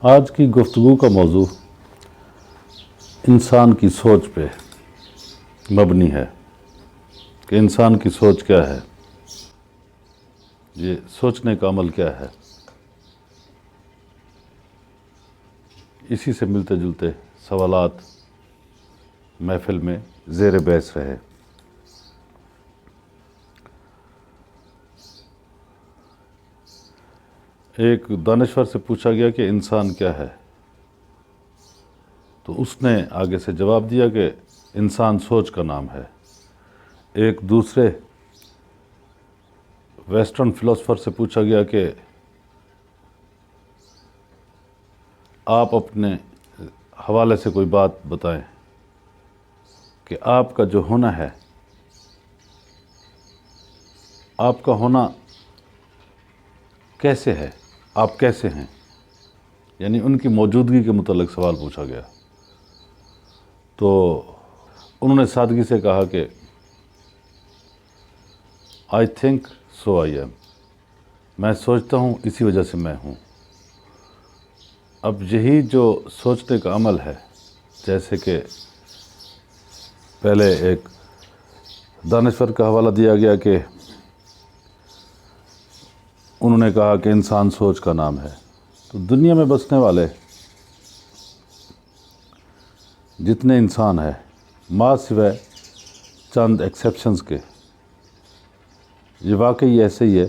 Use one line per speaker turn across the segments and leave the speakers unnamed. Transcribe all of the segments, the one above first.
آج کی گفتگو کا موضوع انسان کی سوچ پہ مبنی ہے کہ انسان کی سوچ کیا ہے، یہ سوچنے کا عمل کیا ہے۔ اسی سے ملتے جلتے سوالات محفل میں زیر بحث رہے۔ ایک دانشور سے پوچھا گیا کہ انسان کیا ہے، تو اس نے آگے سے جواب دیا کہ انسان سوچ کا نام ہے۔ ایک دوسرے ویسٹرن فلاسفر سے پوچھا گیا کہ آپ اپنے حوالے سے کوئی بات بتائیں کہ آپ کا جو ہونا ہے، آپ کا ہونا کیسے ہے، آپ کیسے ہیں، یعنی ان کی موجودگی کے متعلق سوال پوچھا گیا۔ تو انہوں نے سادگی سے کہا کہ I think so I am, میں سوچتا ہوں اسی وجہ سے میں ہوں۔ اب یہی جو سوچنے کا عمل ہے، جیسے کہ پہلے ایک دانشور کا حوالہ دیا گیا کہ انہوں نے کہا کہ انسان سوچ کا نام ہے، تو دنیا میں بسنے والے جتنے انسان ہیں، ماں سوائے چند ایکسیپشنز کے، یہ واقعی ایسے ہی ہے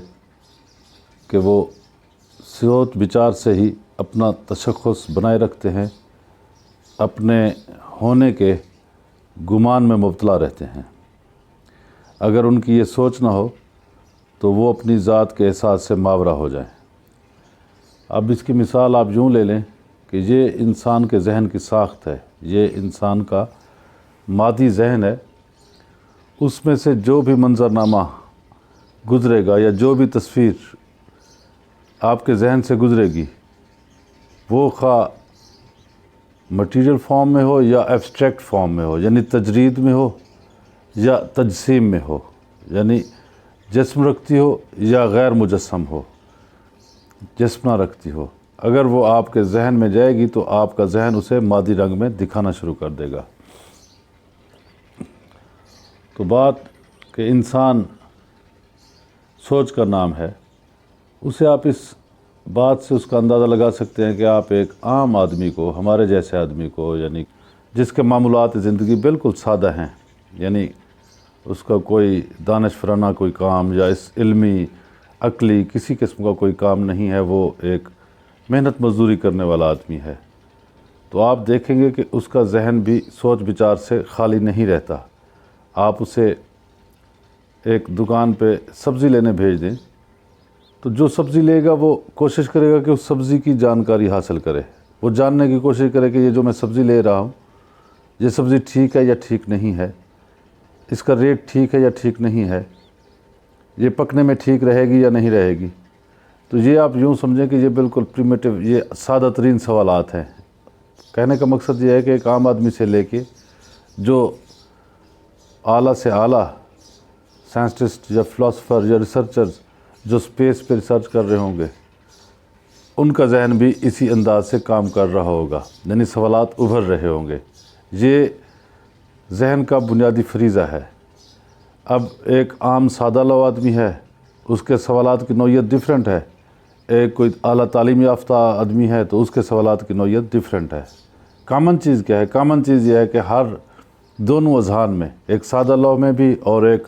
کہ وہ سوچ بچار سے ہی اپنا تشخص بنائے رکھتے ہیں، اپنے ہونے کے گمان میں مبتلا رہتے ہیں۔ اگر ان کی یہ سوچ نہ ہو تو وہ اپنی ذات کے احساس سے ماورا ہو جائیں۔ اب اس کی مثال آپ یوں لے لیں کہ یہ انسان کے ذہن کی ساخت ہے، یہ انسان کا مادی ذہن ہے۔ اس میں سے جو بھی منظرنامہ گزرے گا یا جو بھی تصویر آپ کے ذہن سے گزرے گی، وہ خواہ مٹیریل فارم میں ہو یا ایبسٹریکٹ فارم میں ہو، یعنی تجرید میں ہو یا تجسیم میں ہو، یعنی جسم رکھتی ہو یا غیر مجسم ہو، جسم نہ رکھتی ہو، اگر وہ آپ کے ذہن میں جائے گی تو آپ کا ذہن اسے مادی رنگ میں دکھانا شروع کر دے گا۔ تو بات کہ انسان سوچ کا نام ہے، اسے آپ اس بات سے اس کا اندازہ لگا سکتے ہیں کہ آپ ایک عام آدمی کو، ہمارے جیسے آدمی کو، یعنی جس کے معمولات زندگی بالکل سادہ ہیں، یعنی اس کا کوئی دانشورانہ کوئی کام یا اس علمی عقلی کسی قسم کا کوئی کام نہیں ہے، وہ ایک محنت مزدوری کرنے والا آدمی ہے، تو آپ دیکھیں گے کہ اس کا ذہن بھی سوچ بچار سے خالی نہیں رہتا۔ آپ اسے ایک دکان پہ سبزی لینے بھیج دیں تو جو سبزی لے گا وہ کوشش کرے گا کہ اس سبزی کی جانکاری حاصل کرے، وہ جاننے کی کوشش کرے کہ یہ جو میں سبزی لے رہا ہوں، یہ سبزی ٹھیک ہے یا ٹھیک نہیں ہے، اس کا ریٹ ٹھیک ہے یا ٹھیک نہیں ہے، یہ پکنے میں ٹھیک رہے گی یا نہیں رہے گی۔ تو یہ آپ یوں سمجھیں کہ یہ بالکل پریمیٹیو، یہ سادہ ترین سوالات ہیں۔ کہنے کا مقصد یہ ہے کہ ایک عام آدمی سے لے کے جو اعلیٰ سے اعلیٰ سائنسسٹ یا فلاسفر یا ریسرچرز جو اسپیس پہ ریسرچ کر رہے ہوں گے، ان کا ذہن بھی اسی انداز سے کام کر رہا ہوگا، یعنی سوالات ابھر رہے ہوں گے۔ یہ ذہن کا بنیادی فریضہ ہے۔ اب ایک عام سادہ لو آدمی ہے، اس کے سوالات کی نوعیت ڈیفرنٹ ہے، ایک کوئی اعلیٰ تعلیم یافتہ آدمی ہے تو اس کے سوالات کی نوعیت ڈیفرنٹ ہے۔ کامن چیز کیا ہے؟ کامن چیز یہ ہے کہ ہر دونوں اذہان میں، ایک سادہ لو میں بھی اور ایک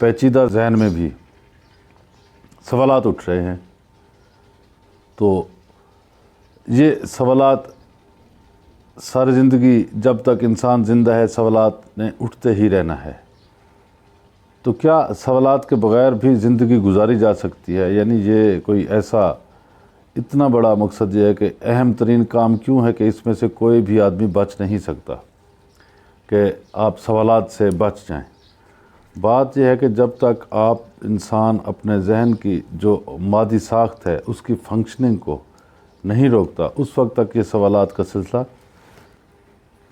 پیچیدہ ذہن میں بھی سوالات اٹھ رہے ہیں۔ تو یہ سوالات ساری زندگی جب تک انسان زندہ ہے، سوالات نے اٹھتے ہی رہنا ہے۔ تو کیا سوالات کے بغیر بھی زندگی گزاری جا سکتی ہے؟ یعنی یہ کوئی ایسا اتنا بڑا مقصد یہ ہے کہ اہم ترین کام کیوں ہے کہ اس میں سے کوئی بھی آدمی بچ نہیں سکتا کہ آپ سوالات سے بچ جائیں؟ بات یہ ہے کہ جب تک آپ انسان اپنے ذہن کی جو مادی ساخت ہے اس کی فنکشننگ کو نہیں روکتا، اس وقت تک یہ سوالات کا سلسلہ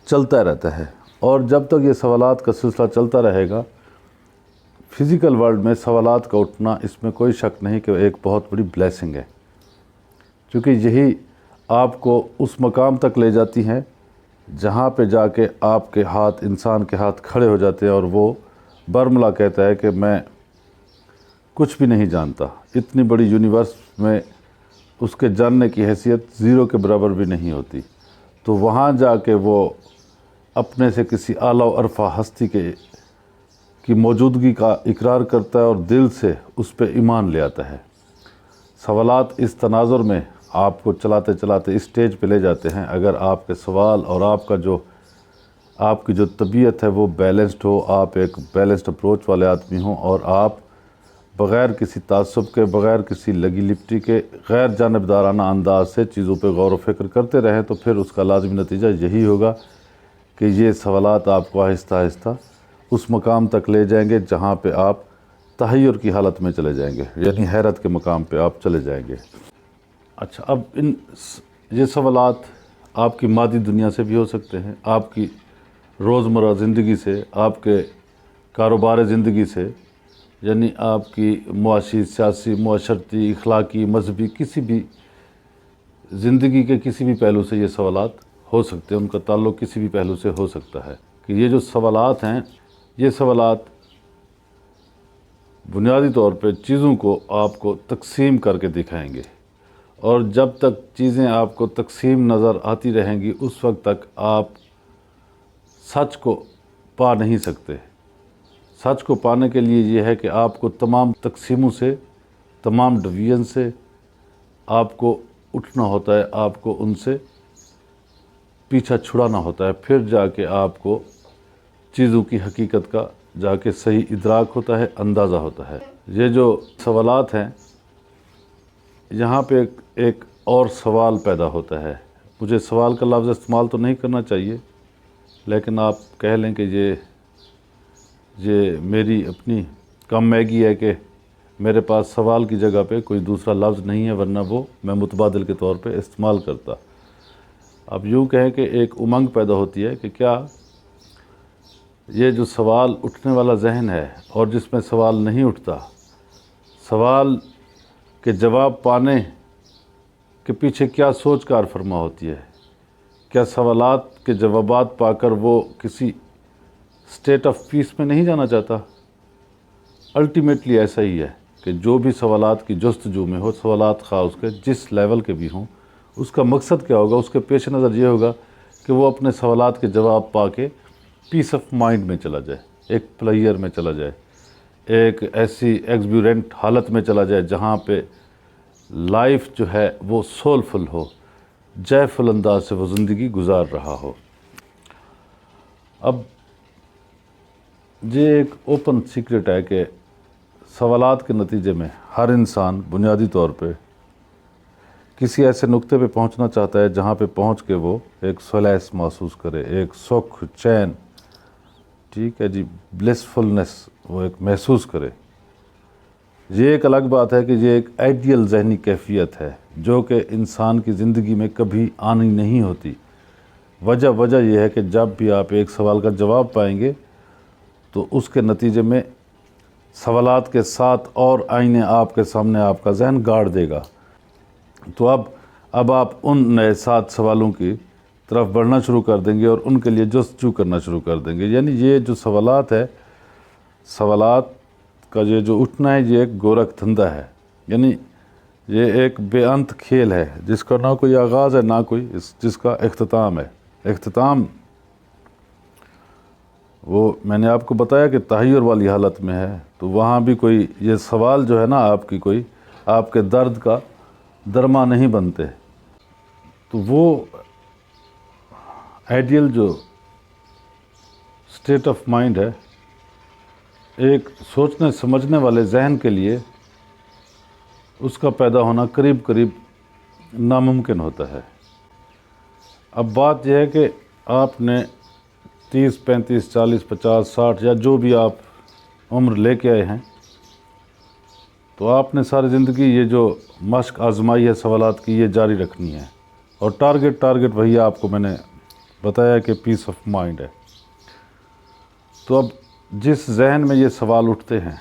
چلتا رہتا ہے۔ اور جب تک یہ سوالات کا سلسلہ چلتا رہے گا، فزیکل ورلڈ میں سوالات کا اٹھنا، اس میں کوئی شک نہیں کہ ایک بہت بڑی بلیسنگ ہے، کیونکہ یہی آپ کو اس مقام تک لے جاتی ہیں جہاں پہ جا کے آپ کے ہاتھ انسان کے ہاتھ کھڑے ہو جاتے ہیں اور وہ برملا کہتا ہے کہ میں کچھ بھی نہیں جانتا، اتنی بڑی یونیورس میں اس کے جاننے کی حیثیت زیرو کے برابر بھی نہیں ہوتی۔ تو وہاں جا کے وہ اپنے سے کسی اعلیٰ و ارفع ہستی کی موجودگی کا اقرار کرتا ہے اور دل سے اس پہ ایمان لے آتا ہے۔ سوالات اس تناظر میں آپ کو چلاتے چلاتے اس سٹیج پہ لے جاتے ہیں، اگر آپ کے سوال اور آپ کی جو طبیعت ہے وہ بیلنسڈ ہو، آپ ایک بیلنسڈ اپروچ والے آدمی ہوں اور آپ بغیر کسی تعصب کے، بغیر کسی لگی لپٹی کے، غیر جانبدارانہ انداز سے چیزوں پہ غور و فکر کرتے رہیں، تو پھر اس کا لازمی نتیجہ یہی ہوگا کہ یہ سوالات آپ کو آہستہ آہستہ اس مقام تک لے جائیں گے جہاں پہ آپ تحیر کی حالت میں چلے جائیں گے، یعنی حیرت کے مقام پہ آپ چلے جائیں گے۔ اچھا، اب یہ سوالات آپ کی مادی دنیا سے بھی ہو سکتے ہیں، آپ کی روزمرہ زندگی سے، آپ کے کاروبار زندگی سے، یعنی آپ کی معاشی، سیاسی، معاشرتی، اخلاقی، مذہبی، کسی بھی زندگی کے کسی بھی پہلو سے یہ سوالات ہو سکتے ہیں، ان کا تعلق کسی بھی پہلو سے ہو سکتا ہے کہ یہ جو سوالات ہیں، یہ سوالات بنیادی طور پہ چیزوں کو آپ کو تقسیم کر کے دکھائیں گے، اور جب تک چیزیں آپ کو تقسیم نظر آتی رہیں گی اس وقت تک آپ سچ کو پا نہیں سکتے۔ سچ کو پانے کے لیے یہ ہے کہ آپ کو تمام تقسیموں سے، تمام ڈویژن سے آپ کو اٹھنا ہوتا ہے، آپ کو ان سے پیچھا چھڑانا ہوتا ہے، پھر جا کے آپ کو چیزوں کی حقیقت کا جا کے صحیح ادراک ہوتا ہے، اندازہ ہوتا ہے۔ یہ جو سوالات ہیں، یہاں پہ ایک اور سوال پیدا ہوتا ہے۔ مجھے سوال کا لفظ استعمال تو نہیں کرنا چاہیے، لیکن آپ کہہ لیں کہ یہ میری اپنی کم میگی ہے کہ میرے پاس سوال کی جگہ پہ کوئی دوسرا لفظ نہیں ہے، ورنہ وہ میں متبادل کے طور پہ استعمال کرتا۔ اب یوں کہیں کہ ایک امنگ پیدا ہوتی ہے کہ کیا یہ جو سوال اٹھنے والا ذہن ہے اور جس میں سوال نہیں اٹھتا، سوال کے جواب پانے کے پیچھے کیا سوچ کار فرما ہوتی ہے؟ کیا سوالات کے جوابات پا کر وہ کسی اسٹیٹ آف پیس میں نہیں جانا چاہتا؟ الٹیمیٹلی ایسا ہی ہے کہ جو بھی سوالات کی جستجو میں ہو، سوالات خواہ اس کے جس لیول کے بھی ہوں، اس کا مقصد کیا ہوگا؟ اس کے پیش نظر یہ ہوگا کہ وہ اپنے سوالات کے جواب پا کے پیس آف مائنڈ میں چلا جائے، ایک پلیئر میں چلا جائے، ایک ایسی ایکسبیورنٹ حالت میں چلا جائے جہاں پہ لائف جو ہے وہ سولفل ہو، جے فل انداز سے وہ زندگی گزار رہا ہو۔ اب یہ ایک اوپن سیکرٹ ہے کہ سوالات کے نتیجے میں ہر انسان بنیادی طور پہ کسی ایسے نقطے پہ پہنچنا چاہتا ہے جہاں پہ پہنچ کے وہ ایک سولیس محسوس کرے، ایک سکھ، چین، ٹھیک ہے جی، بلسفلنس وہ ایک محسوس کرے۔ یہ ایک الگ بات ہے کہ یہ ایک آئیڈیل ذہنی کیفیت ہے جو کہ انسان کی زندگی میں کبھی آنی نہیں ہوتی۔ وجہ یہ ہے کہ جب بھی آپ ایک سوال کا جواب پائیں گے تو اس کے نتیجے میں سوالات کے ساتھ اور آئینے آپ کے سامنے آپ کا ذہن گاڑ دے گا۔ تو اب آپ ان نئے 7 سوالوں کی طرف بڑھنا شروع کر دیں گے اور ان کے لیے جستجو کرنا شروع کر دیں گے۔ یعنی یہ جو سوالات ہے، سوالات کا یہ جو اٹھنا ہے، یہ ایک گورکھ دھندا ہے، یعنی یہ ایک بے انت کھیل ہے جس کا نہ کوئی آغاز ہے، نہ کوئی جس کا اختتام ہے۔ اختتام وہ میں نے آپ کو بتایا کہ تحیر والی حالت میں ہے، تو وہاں بھی کوئی یہ سوال جو ہے نا آپ کے درد کا درما نہیں بنتے۔ تو وہ آئیڈیل جو اسٹیٹ آف مائنڈ ہے، ایک سوچنے سمجھنے والے ذہن کے لیے اس کا پیدا ہونا قریب ناممکن ہوتا ہے۔ اب بات یہ ہے کہ آپ نے 30، 35، 40، 50، 60 یا جو بھی آپ عمر لے کے آئے ہیں، تو آپ نے ساری زندگی یہ جو مشق آزمائی ہے سوالات کی، یہ جاری رکھنی ہے، اور ٹارگٹ وہی آپ کو میں نے بتایا کہ پیس آف مائنڈ ہے۔ تو اب جس ذہن میں یہ سوال اٹھتے ہیں،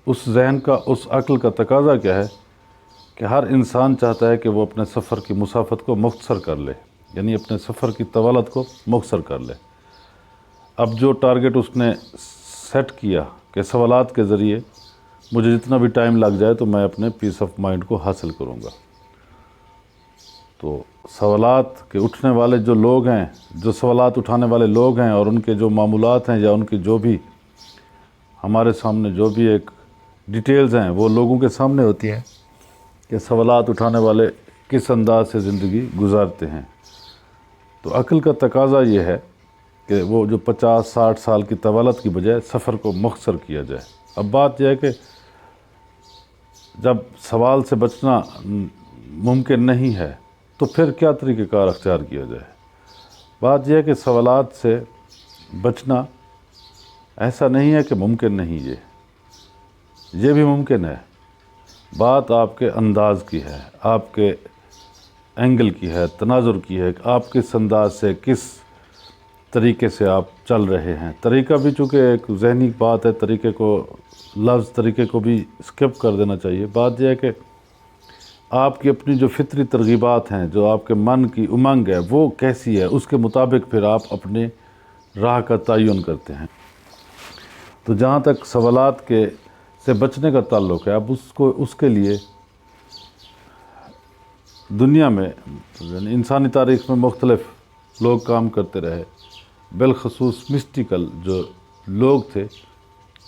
اس ذہن کا، اس عقل کا تقاضا کیا ہے کہ ہر انسان چاہتا ہے کہ وہ اپنے سفر کی مسافت کو مختصر کر لے، یعنی اپنے سفر کی طوالت کو مختصر کر لے۔ اب جو ٹارگٹ اس نے سیٹ کیا کہ سوالات کے ذریعے مجھے جتنا بھی ٹائم لگ جائے تو میں اپنے پیس آف مائنڈ کو حاصل کروں گا۔ تو سوالات کے اٹھنے والے جو لوگ ہیں، جو سوالات اٹھانے والے لوگ ہیں اور ان کے جو معمولات ہیں یا ان کی جو بھی ہمارے سامنے جو بھی ایک ڈیٹیلز ہیں وہ لوگوں کے سامنے ہوتی ہیں کہ سوالات اٹھانے والے کس انداز سے زندگی گزارتے ہیں۔ تو عقل کا تقاضا یہ ہے کہ وہ جو 50-60 سال کی طوالت کی بجائے سفر کو مختصر کیا جائے۔ اب بات یہ ہے کہ جب سوال سے بچنا ممکن نہیں ہے تو پھر کیا طریقہ کار اختیار کیا جائے؟ بات یہ ہے کہ سوالات سے بچنا ایسا نہیں ہے کہ ممکن نہیں، یہ بھی ممکن ہے۔ بات آپ کے انداز کی ہے، آپ کے اینگل کی ہے، تناظر کی ہے، آپ کس انداز سے کس طریقے سے آپ چل رہے ہیں۔ طریقہ بھی چونکہ ایک ذہنی بات ہے، طریقے کو لفظ طریقے کو بھی اسکپ کر دینا چاہیے۔ بات یہ ہے کہ آپ کی اپنی جو فطری ترغیبات ہیں، جو آپ کے من کی امنگ ہے وہ کیسی ہے، اس کے مطابق پھر آپ اپنے راہ کا تعین کرتے ہیں۔ تو جہاں تک سوالات سے بچنے کا تعلق ہے، اب اس کے لیے دنیا میں یعنی انسانی تاریخ میں مختلف لوگ کام کرتے رہے، بالخصوص مسٹیکل جو لوگ تھے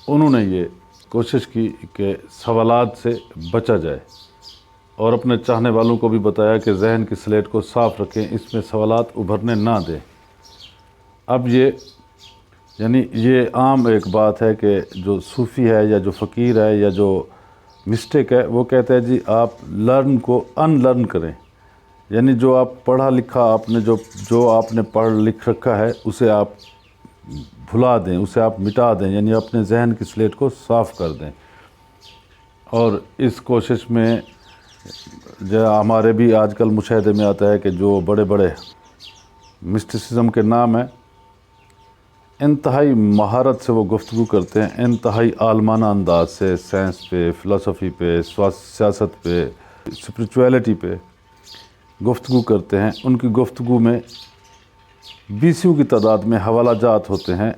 انہوں نے یہ کوشش کی کہ سوالات سے بچا جائے، اور اپنے چاہنے والوں کو بھی بتایا کہ ذہن کی سلیٹ کو صاف رکھیں، اس میں سوالات ابھرنے نہ دیں۔ اب یہ عام ایک بات ہے کہ جو صوفی ہے یا جو فقیر ہے یا جو مسٹک ہے وہ کہتے ہیں جی آپ لرن کو ان لرن کریں، یعنی جو آپ پڑھا لکھا آپ نے جو آپ نے پڑھ لکھ رکھا ہے اسے آپ بھلا دیں، اسے آپ مٹا دیں، یعنی اپنے ذہن کی سلیٹ کو صاف کر دیں۔ اور اس کوشش میں جو ہمارے بھی آج کل مشاہدے میں آتا ہے کہ جو بڑے بڑے مسٹسزم کے نام ہیں، انتہائی مہارت سے وہ گفتگو کرتے ہیں، انتہائی عالمانہ انداز سے سائنس پہ، فلسفی پہ، سیاست پہ، اسپریچویلٹی پہ گفتگو کرتے ہیں۔ ان کی گفتگو میں بیسیوں کی تعداد میں حوالہ جات ہوتے ہیں،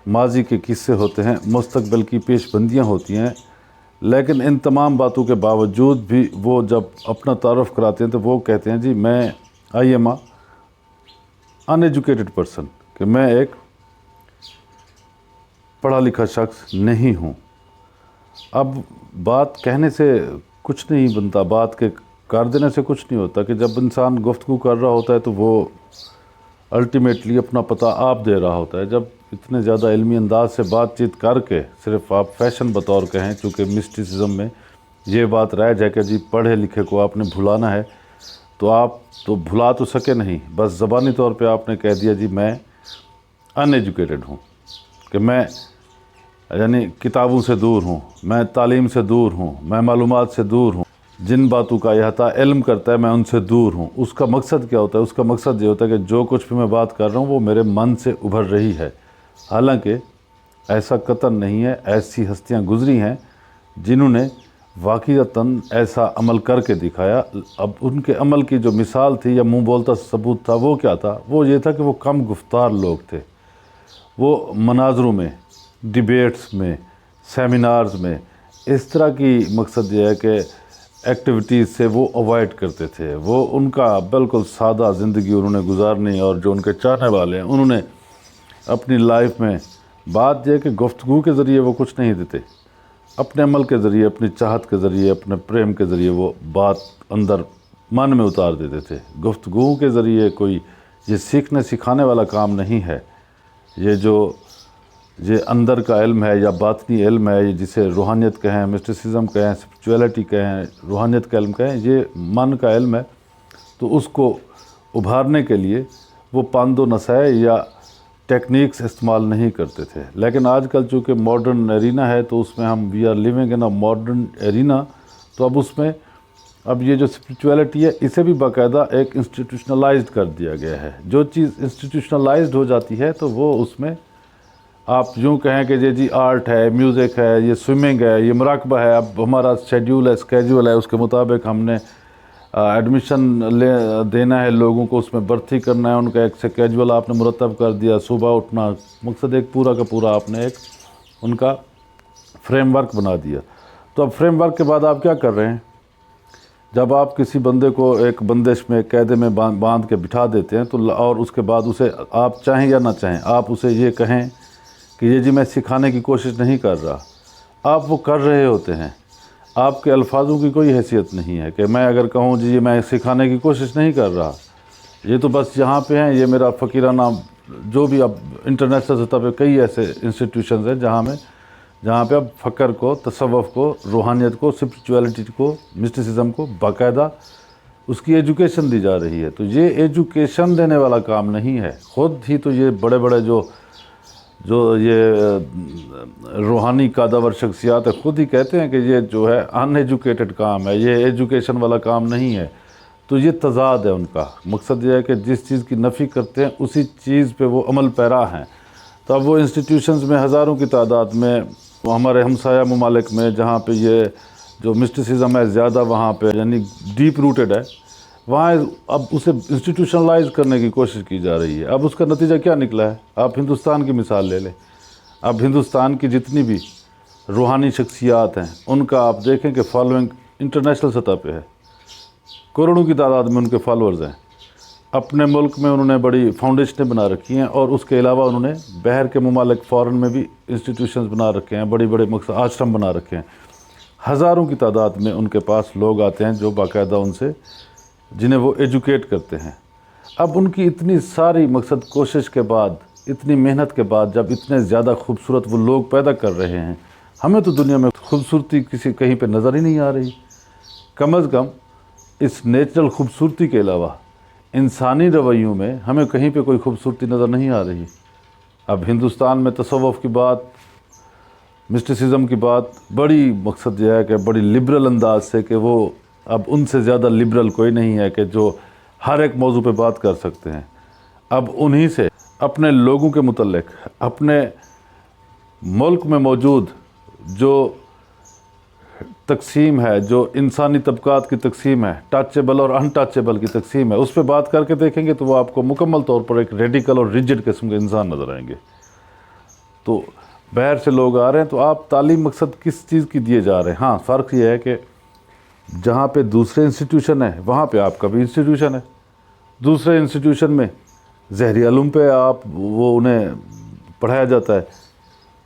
ماضی کے قصے ہوتے ہیں، مستقبل کی پیش بندیاں ہوتی ہیں، لیکن ان تمام باتوں کے باوجود بھی وہ جب اپنا تعارف کراتے ہیں تو وہ کہتے ہیں جی میں I am in educated person, کہ میں ایک پڑھا لکھا شخص نہیں ہوں۔ اب بات کہنے سے کچھ نہیں بنتا، بات کے کر دینے سے کچھ نہیں ہوتا، کہ جب انسان گفتگو کر رہا ہوتا ہے تو وہ الٹیمیٹلی اپنا پتہ آپ دے رہا ہوتا ہے۔ جب اتنے زیادہ علمی انداز سے بات چیت کر کے صرف آپ فیشن بطور کہیں، چونکہ مسٹسزم میں یہ بات رائج ہے کہ جی پڑھے لکھے کو آپ نے بھلانا ہے، تو آپ تو بھلا تو سکے نہیں، بس زبانی طور پہ آپ نے کہہ دیا جی میں ان ایجوکیٹڈ ہوں، کہ میں یعنی کتابوں سے دور ہوں، میں تعلیم سے دور ہوں، میں معلومات سے دور ہوں، جن باتوں کا احاطہ علم کرتا ہے میں ان سے دور ہوں۔ اس کا مقصد کیا ہوتا ہے؟ اس کا مقصد یہ ہوتا ہے کہ جو کچھ بھی میں بات کر رہا ہوں وہ میرے من سے ابھر رہی ہے، حالانکہ ایسا قطعاً نہیں ہے۔ ایسی ہستیاں گزری ہیں جنہوں نے واقعتاً ایسا عمل کر کے دکھایا۔ اب ان کے عمل کی جو مثال تھی یا منہ بولتا ثبوت تھا وہ کیا تھا؟ وہ یہ تھا کہ وہ کم گفتار لوگ تھے، وہ مناظروں میں، ڈیبیٹس میں، سیمینارز میں اس طرح کی مقصد یہ ہے کہ ایکٹیویٹیز سے وہ اوائڈ کرتے تھے۔ وہ ان کا بالکل سادہ زندگی انہوں نے گزارنی، اور جو ان کے چاہنے والے ہیں انہوں نے اپنی لائف میں بات یہ کہ گفتگو کے ذریعے وہ کچھ نہیں دیتے، اپنے عمل کے ذریعے، اپنی چاہت کے ذریعے، اپنے پریم کے ذریعے وہ بات اندر من میں اتار دیتے تھے۔ گفتگو کے ذریعے کوئی یہ سیکھنے سکھانے والا کام نہیں ہے۔ یہ اندر کا علم ہے یا باطنی علم ہے، جسے روحانیت کہیں، مسٹسزم کہیں، اسپریچویلٹی کہیں، روحانیت کا علم کہیں، یہ من کا علم ہے۔ تو اس کو ابھارنے کے لیے وہ پاند و نصائح یا ٹیکنیکس استعمال نہیں کرتے تھے۔ لیکن آج کل چونکہ ماڈرن ایرینا ہے تو اس میں ہم we are living in a modern arena, تو اب اس میں یہ جو اسپریچویلٹی ہے اسے بھی باقاعدہ ایک انسٹیٹیوشنلائزڈ کر دیا گیا ہے۔ جو چیز انسٹیٹیوشنلائزڈ ہو جاتی ہے تو وہ اس میں آپ یوں کہیں کہ جی آرٹ ہے، میوزک ہے، یہ سوئمنگ ہے، یہ مراقبہ ہے، اب ہمارا شیڈیول ہے، اسکیجول ہے، اس کے مطابق ہم نے ایڈمیشن دینا ہے لوگوں کو، اس میں بھرتی کرنا ہے، ان کا ایک اسکیجول آپ نے مرتب کر دیا، صبح اٹھنا، مقصد ایک پورا کا پورا آپ نے ایک ان کا فریم ورک بنا دیا۔ تو اب فریم ورک کے بعد آپ کیا کر رہے ہیں؟ جب آپ کسی بندے کو ایک بندش میں قیدے میں باندھ کے بٹھا دیتے ہیں تو اور اس کے بعد اسے آپ چاہیں یا نہ چاہیں آپ اسے یہ کہیں کہ یہ جی میں سکھانے کی کوشش نہیں کر رہا، آپ وہ کر رہے ہوتے ہیں۔ آپ کے الفاظوں کی کوئی حیثیت نہیں ہے کہ میں اگر کہوں جی میں سکھانے کی کوشش نہیں کر رہا، یہ تو بس یہاں پہ ہیں، یہ میرا فقیرانہ جو بھی، اب انٹرنیشنل سطح پہ کئی ایسے انسٹیٹیوشنز ہیں جہاں پہ اب فقر کو، تصوف کو، روحانیت کو، اسپریچویلٹی کو، مسٹیسزم کو باقاعدہ اس کی ایجوکیشن دی جا رہی ہے۔ تو یہ ایجوکیشن دینے والا کام نہیں ہے، خود ہی تو یہ بڑے بڑے جو یہ روحانی قادور شخصیات ہے خود ہی کہتے ہیں کہ یہ جو ہے ان ایجوکیٹڈ کام ہے، یہ ایجوکیشن والا کام نہیں ہے۔ تو یہ تضاد ہے ان کا، مقصد یہ ہے کہ جس چیز کی نفی کرتے ہیں اسی چیز پہ وہ عمل پیرا ہیں۔ تو اب وہ انسٹیٹیوشنز میں ہزاروں کی تعداد میں ہمارے ہمسایہ ممالک میں جہاں پہ یہ جو مسٹیسزم ہے زیادہ، وہاں پہ یعنی ڈیپ روٹڈ ہے، وہاں اب اسے انسٹیٹیوشنلائز کرنے کی کوشش کی جا رہی ہے۔ اب اس کا نتیجہ کیا نکلا ہے؟ آپ ہندوستان کی مثال لے لیں۔ اب ہندوستان کی جتنی بھی روحانی شخصیات ہیں ان کا آپ دیکھیں کہ فالوئنگ انٹرنیشنل سطح پہ ہے، کروڑوں کی تعداد میں ان کے فالورز ہیں۔ اپنے ملک میں انہوں نے بڑی فاؤنڈیشنیں بنا رکھی ہیں، اور اس کے علاوہ انہوں نے باہر کے ممالک فورن میں بھی انسٹیٹیوشنز بنا رکھے ہیں، بڑے بڑے مقصد آشرم بنا رکھے ہیں۔ ہزاروں کی تعداد میں ان کے پاس لوگ آتے ہیں جو باقاعدہ ان سے، جنہیں وہ ایجوکیٹ کرتے ہیں۔ اب ان کی اتنی ساری مقصد کوشش کے بعد، اتنی محنت کے بعد، جب اتنے زیادہ خوبصورت وہ لوگ پیدا کر رہے ہیں، ہمیں تو دنیا میں خوبصورتی کسی کہیں پہ نظر ہی نہیں آ رہی۔ کم از کم اس نیچرل خوبصورتی کے علاوہ انسانی رویوں میں ہمیں کہیں پہ کوئی خوبصورتی نظر نہیں آ رہی۔ اب ہندوستان میں تصوف کی بات، مسٹیسزم کی بات بڑی مقصد یہ ہے کہ بڑی لبرل انداز سے، کہ وہ اب ان سے زیادہ لبرل کوئی نہیں ہے کہ جو ہر ایک موضوع پہ بات کر سکتے ہیں۔ اب انہی سے اپنے لوگوں کے متعلق، اپنے ملک میں موجود جو تقسیم ہے، جو انسانی طبقات کی تقسیم ہے، ٹچیبل اور ان ٹچیبل کی تقسیم ہے، اس پہ بات کر کے دیکھیں گے تو وہ آپ کو مکمل طور پر ایک ریڈیکل اور ریجڈ قسم کے انسان نظر آئیں گے۔ تو باہر سے لوگ آ رہے ہیں تو آپ تعلیم مقصد کس چیز کی دیے جا رہے ہیں؟ ہاں فرق یہ ہے کہ جہاں پہ دوسرے انسٹیٹیوشن ہے وہاں پہ آپ کا بھی انسٹیٹیوشن ہے، دوسرے انسٹیٹیوشن میں ظاہری علوم پہ آپ وہ انہیں پڑھایا جاتا ہے،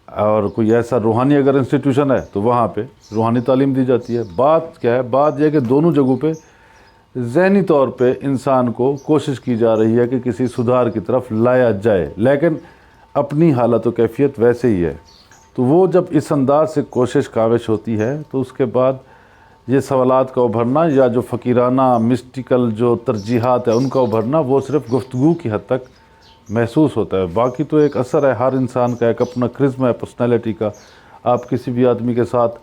اور کوئی ایسا روحانی اگر انسٹیٹیوشن ہے تو وہاں پہ روحانی تعلیم دی جاتی ہے۔ بات کیا ہے؟ بات یہ ہے کہ دونوں جگہوں پہ ذہنی طور پہ انسان کو کوشش کی جا رہی ہے کہ کسی سدھار کی طرف لایا جائے، لیکن اپنی حالت و کیفیت ویسے ہی ہے۔ تو وہ جب اس انداز سے کوشش کاوش ہوتی ہے تو اس کے بعد یہ سوالات کا ابھرنا، یا جو فقیرانہ مسٹیکل جو ترجیحات ہے ان کا ابھرنا، وہ صرف گفتگو کی حد تک محسوس ہوتا ہے۔ باقی تو ایک اثر ہے، ہر انسان کا ایک اپنا کرزما ہے پرسنالٹی کا۔ آپ کسی بھی آدمی کے ساتھ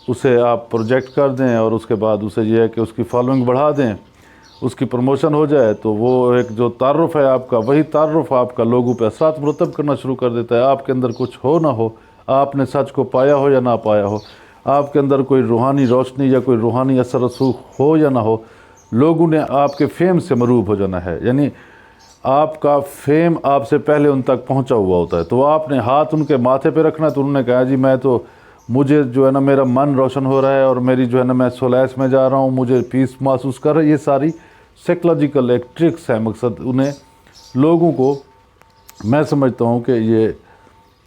اسے آپ پروجیکٹ کر دیں اور اس کے بعد اسے یہ ہے کہ اس کی فالوئنگ بڑھا دیں، اس کی پروموشن ہو جائے، تو وہ ایک جو تعارف ہے آپ کا، وہی تعارف آپ کا لوگوں پہ اثرات مرتب کرنا شروع کر دیتا ہے۔ آپ کے اندر کچھ ہو نہ ہو، آپ نے سچ کو پایا ہو یا نہ پایا ہو، آپ کے اندر کوئی روحانی روشنی یا کوئی روحانی اثر رسوخ ہو یا نہ ہو، لوگوں نے آپ کے فیم سے مروب ہو جانا ہے۔ یعنی آپ کا فیم آپ سے پہلے ان تک پہنچا ہوا ہوتا ہے، تو آپ نے ہاتھ ان کے ماتھے پہ رکھنا ہے، تو انہوں نے کہا جی میں تو، مجھے جو ہے نا میرا من روشن ہو رہا ہے، اور میری جو ہے نا میں سولیس میں جا رہا ہوں، مجھے پیس محسوس کر رہا ہے۔ یہ ساری سائیکولوجیکل ایک ٹرکس ہیں، مقصد انہیں لوگوں کو، میں سمجھتا ہوں کہ یہ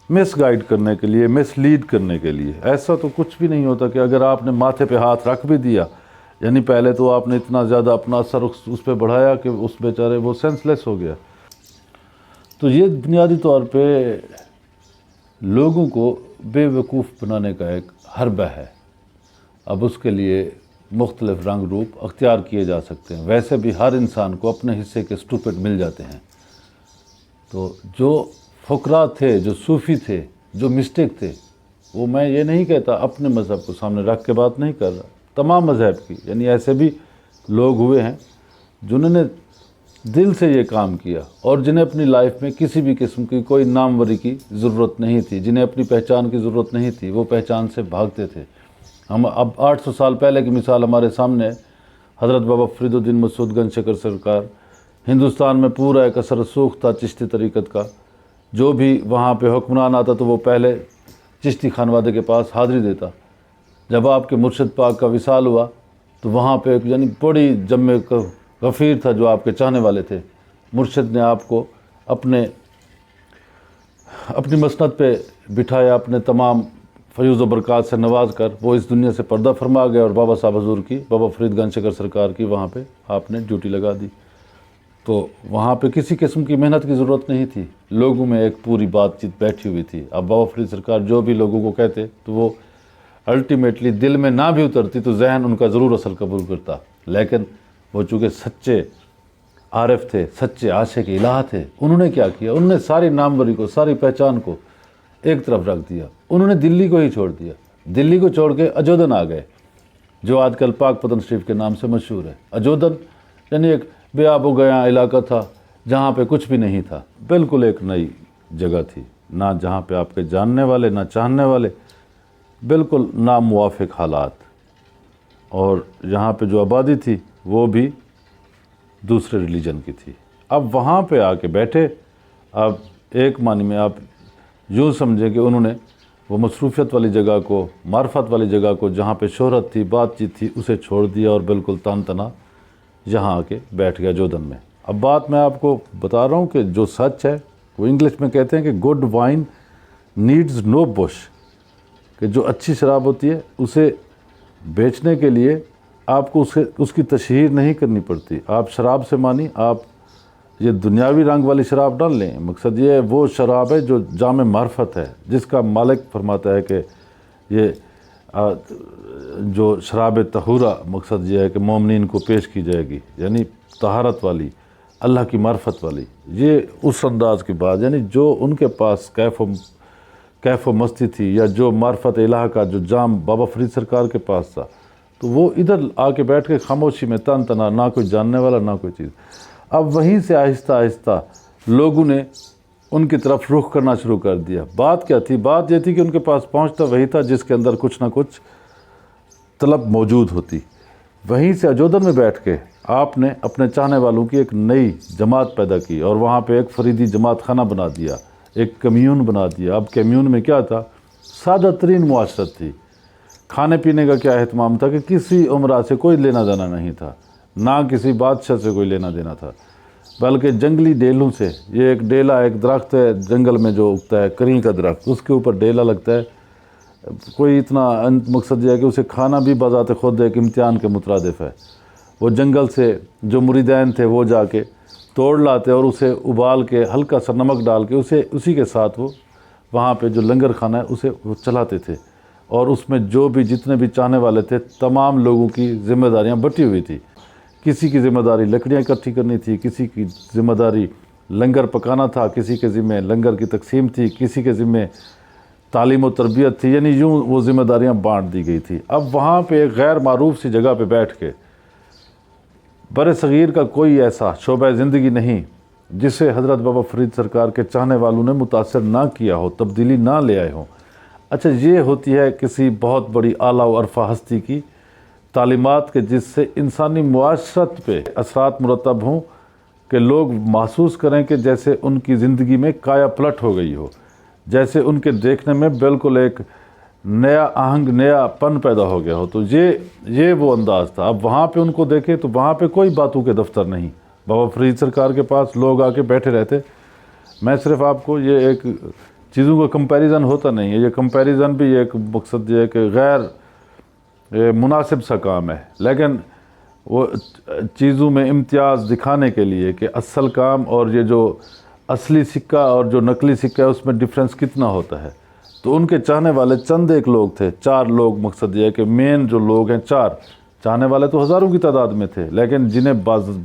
مس گائیڈ کرنے کے لیے، مس لیڈ کرنے کے لیے۔ ایسا تو کچھ بھی نہیں ہوتا کہ اگر آپ نے ماتھے پہ ہاتھ رکھ بھی دیا، یعنی پہلے تو آپ نے اتنا زیادہ اپنا اثر اس پہ بڑھایا کہ اس بیچارے وہ سینس لیس ہو گیا۔ تو یہ بنیادی طور پہ لوگوں کو بے وقوف بنانے کا ایک حربہ ہے۔ اب اس کے لیے مختلف رنگ روپ اختیار کیے جا سکتے ہیں۔ ویسے بھی ہر انسان کو اپنے حصے کے اسٹوپڈ مل جاتے ہیں۔ تو جو فقراء تھے، جو صوفی تھے، جو مسٹک تھے، وہ میں یہ نہیں کہتا اپنے مذہب کو سامنے رکھ کے بات نہیں کر رہا، تمام مذہب کی، یعنی ایسے بھی لوگ ہوئے ہیں جنہوں نے دل سے یہ کام کیا، اور جنہیں اپنی لائف میں کسی بھی قسم کی کوئی ناموری کی ضرورت نہیں تھی، جنہیں اپنی پہچان کی ضرورت نہیں تھی، وہ پہچان سے بھاگتے تھے۔ ہم اب 800 سال پہلے کی مثال ہمارے سامنے ہے۔ حضرت بابا فرید الدین مسعود گنج شکر سرکار، ہندوستان میں پورا ایک اثر رسوخ تھا چشتی طریقت کا۔ جو بھی وہاں پہ حکمران آتا تو وہ پہلے چشتی خانوادے کے پاس حاضری دیتا۔ جب آپ کے مرشد پاک کا وصال ہوا تو وہاں پہ ایک یعنی بڑی جمع غفیر تھا جو آپ کے چاہنے والے تھے۔ مرشد نے آپ کو اپنی مسند پہ بٹھایا، اپنے تمام فیوز و برکات سے نواز کر وہ اس دنیا سے پردہ فرما گئے، اور بابا صاحب حضور کی، بابا فرید گنج شکر سرکار کی وہاں پہ آپ نے ڈیوٹی لگا دی۔ تو وہاں پہ کسی قسم کی محنت کی ضرورت نہیں تھی، لوگوں میں ایک پوری بات چیت بیٹھی ہوئی تھی۔ اب بابا فرید سرکار جو بھی لوگوں کو کہتے تو وہ الٹیمیٹلی دل میں نہ بھی اترتی تو ذہن ان کا ضرور اصل قبول کرتا، لیکن وہ چونکہ سچے عارف تھے، سچے عاشق الہ تھے، انہوں نے کیا کیا؟ انہوں نے ساری ناموری کو، ساری پہچان کو ایک طرف رکھ دیا۔ انہوں نے دلی کو ہی چھوڑ دیا، دلی کو چھوڑ کے اجودھن آ گئے، جو آج کل پاک پتن شریف کے نام سے مشہور ہے۔ اجودھن یعنی ایک بے آب و گیا علاقہ تھا جہاں پہ کچھ بھی نہیں تھا، بالکل ایک نئی جگہ تھی، نہ جہاں پہ آپ کے جاننے والے نہ چاہنے والے، بالکل ناموافق حالات، اور یہاں پہ جو آبادی تھی وہ بھی دوسرے ریلیجن کی تھی۔ اب وہاں پہ آ کے بیٹھے، اب ایک معنی میں آپ یوں سمجھیں کہ انہوں نے وہ مصروفیت والی جگہ کو، معرفت والی جگہ کو، جہاں پہ شہرت تھی، بات چیت تھی، اسے چھوڑ دیا اور بالکل تن تنا یہاں آ کے بیٹھ گیا اجودھن میں۔ اب بات میں آپ کو بتا رہا ہوں کہ جو سچ ہے وہ انگلش میں کہتے ہیں کہ گڈ وائن نیڈز نو بش، کہ جو اچھی شراب ہوتی ہے اسے بیچنے کے لیے آپ کو اس کی تشہیر نہیں کرنی پڑتی۔ آپ شراب سے مانی آپ یہ دنیاوی رنگ والی شراب نہ لیں، مقصد یہ ہے وہ شراب ہے جو جام معرفت ہے، جس کا مالک فرماتا ہے کہ یہ جو شراب طہورہ، مقصد یہ ہے کہ مومنین کو پیش کی جائے گی، یعنی طہارت والی، اللہ کی معرفت والی۔ یہ اس انداز کی بات، یعنی جو ان کے پاس کیف و مستی تھی، یا جو معرفت الہ کا جو جام بابا فرید سرکار کے پاس تھا، تو وہ ادھر آ کے بیٹھ کے خاموشی میں تن تنا، نہ کوئی جاننے والا نہ کوئی چیز۔ اب وہیں سے آہستہ آہستہ لوگوں نے ان کی طرف رخ کرنا شروع کر دیا۔ بات کیا تھی؟ بات یہ تھی کہ ان کے پاس پہنچتا وہی تھا جس کے اندر کچھ نہ کچھ طلب موجود ہوتی۔ وہیں سے اجودھن میں بیٹھ کے آپ نے اپنے چاہنے والوں کی ایک نئی جماعت پیدا کی، اور وہاں پہ ایک فریدی جماعت خانہ بنا دیا، ایک کمیون بنا دیا۔ اب کمیون میں کیا تھا؟ سادہ ترین معاشرت تھی۔ کھانے پینے کا کیا اہتمام تھا کہ کسی عمرہ سے کوئی لینا دینا نہیں تھا، نہ کسی بادشاہ سے کوئی لینا دینا تھا، بلکہ جنگلی ڈیلوں سے۔ یہ ایک ڈیلا، ایک درخت ہے جنگل میں جو اگتا ہے، کری کا درخت، اس کے اوپر ڈیلا لگتا ہے۔ کوئی اتنا مقصد یہ ہے کہ اسے کھانا بھی بذات خود ایک امتحان کے مترادف ہے۔ وہ جنگل سے جو مریدین تھے وہ جا کے توڑ لاتے اور اسے ابال کے ہلکا سا نمک ڈال کے اسی کے ساتھ وہ وہاں پہ جو لنگر خانہ ہے اسے وہ چلاتے تھے، اور اس میں جو بھی جتنے بھی چاہنے والے تھے تمام لوگوں کی ذمہ داریاں بٹی ہوئی تھی۔ کسی کی ذمہ داری لکڑیاں اکٹھی کرنی تھی، کسی کی ذمہ داری لنگر پکانا تھا، کسی کے ذمہ لنگر کی تقسیم تھی، کسی کے ذمہ تعلیم و تربیت تھی، یعنی یوں وہ ذمہ داریاں بانٹ دی گئی تھی۔ اب وہاں پہ ایک غیر معروف سی جگہ پہ بیٹھ کے بر صغیر کا کوئی ایسا شعبہ زندگی نہیں جسے حضرت بابا فرید سرکار کے چاہنے والوں نے متاثر نہ کیا ہو، تبدیلی نہ لے آئے ہوں۔ اچھا، یہ ہوتی ہے کسی بہت بڑی اعلیٰ و عرفہ ہستی کی تعلیمات کے جس سے انسانی معاشرت پہ اثرات مرتب ہوں، کہ لوگ محسوس کریں کہ جیسے ان کی زندگی میں کایا پلٹ ہو گئی ہو، جیسے ان کے دیکھنے میں بالکل ایک نیا آہنگ، نیا پن پیدا ہو گیا ہو۔ تو یہ وہ انداز تھا۔ اب وہاں پہ ان کو دیکھیں تو وہاں پہ کوئی باتوں کے دفتر نہیں، بابا فرید سرکار کے پاس لوگ آ کے بیٹھے رہتے۔ میں صرف آپ کو یہ ایک چیزوں کا کمپیریزن ہوتا نہیں ہے، یہ کمپیریزن بھی ایک مقصد یہ ہے کہ غیر مناسب سا کام ہے، لیکن وہ چیزوں میں امتیاز دکھانے کے لیے کہ اصل کام اور یہ جو اصلی سکہ اور جو نقلی سکہ ہے اس میں ڈفرینس کتنا ہوتا ہے۔ تو ان کے چاہنے والے چند ایک لوگ تھے، 4 لوگ، مقصد یہ ہے کہ مین جو لوگ ہیں 4، چاہنے والے تو ہزاروں کی تعداد میں تھے، لیکن جنہیں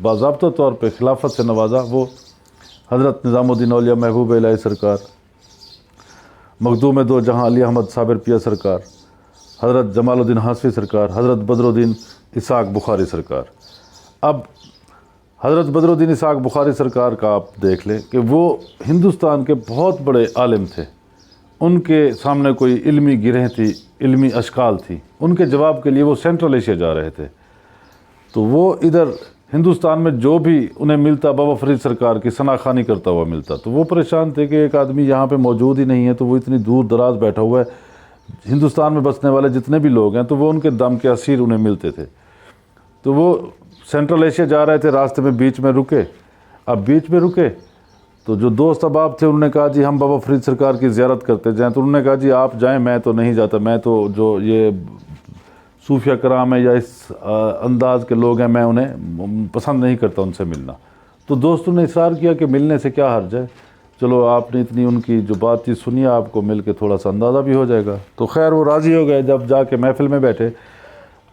باضابطہ طور پہ خلافت سے نوازا وہ حضرت نظام الدین اولیاء محبوب الہی سرکار، مخدوم دو جہاں علی احمد صابر پیا سرکار، حضرت جمال الدین ہاشمی سرکار، حضرت بدر الدین اسحاق بخاری سرکار۔ اب حضرت بدر الدین اسحاق بخاری سرکار کا آپ دیکھ لیں کہ وہ ہندوستان کے بہت بڑے عالم تھے، ان کے سامنے کوئی علمی گرہ تھی، علمی اشکال تھی، ان کے جواب کے لیے وہ سینٹرل ایشیا جا رہے تھے، تو وہ ادھر ہندوستان میں جو بھی انہیں ملتا بابا فرید سرکار کی ثنا خوانی کرتا ہوا ملتا، تو وہ پریشان تھے کہ ایک آدمی یہاں پہ موجود ہی نہیں ہے، تو وہ اتنی دور دراز بیٹھا ہوا ہے، ہندوستان میں بسنے والے جتنے بھی لوگ ہیں تو وہ ان کے دم کے اسیر انہیں ملتے تھے، تو وہ سینٹرل ایشیا جا رہے تھے، راستے میں بیچ میں رکے۔ اب بیچ میں رکے تو جو دوست احباب تھے انہوں نے کہا جی ہم بابا فرید سرکار کی زیارت کرتے جائیں، تو انہوں نے کہا جی آپ جائیں، میں تو نہیں جاتا، میں تو جو یہ صوفیہ کرام ہیں یا اس انداز کے لوگ ہیں میں انہیں پسند نہیں کرتا ان سے ملنا۔ تو دوستوں نے اصرار کیا کہ ملنے سے کیا حرج ہے، چلو آپ نے اتنی ان کی جو بات تھی سنی، آپ کو مل کے تھوڑا سا اندازہ بھی ہو جائے گا۔ تو خیر وہ راضی ہو گئے، جب جا کے محفل میں بیٹھے۔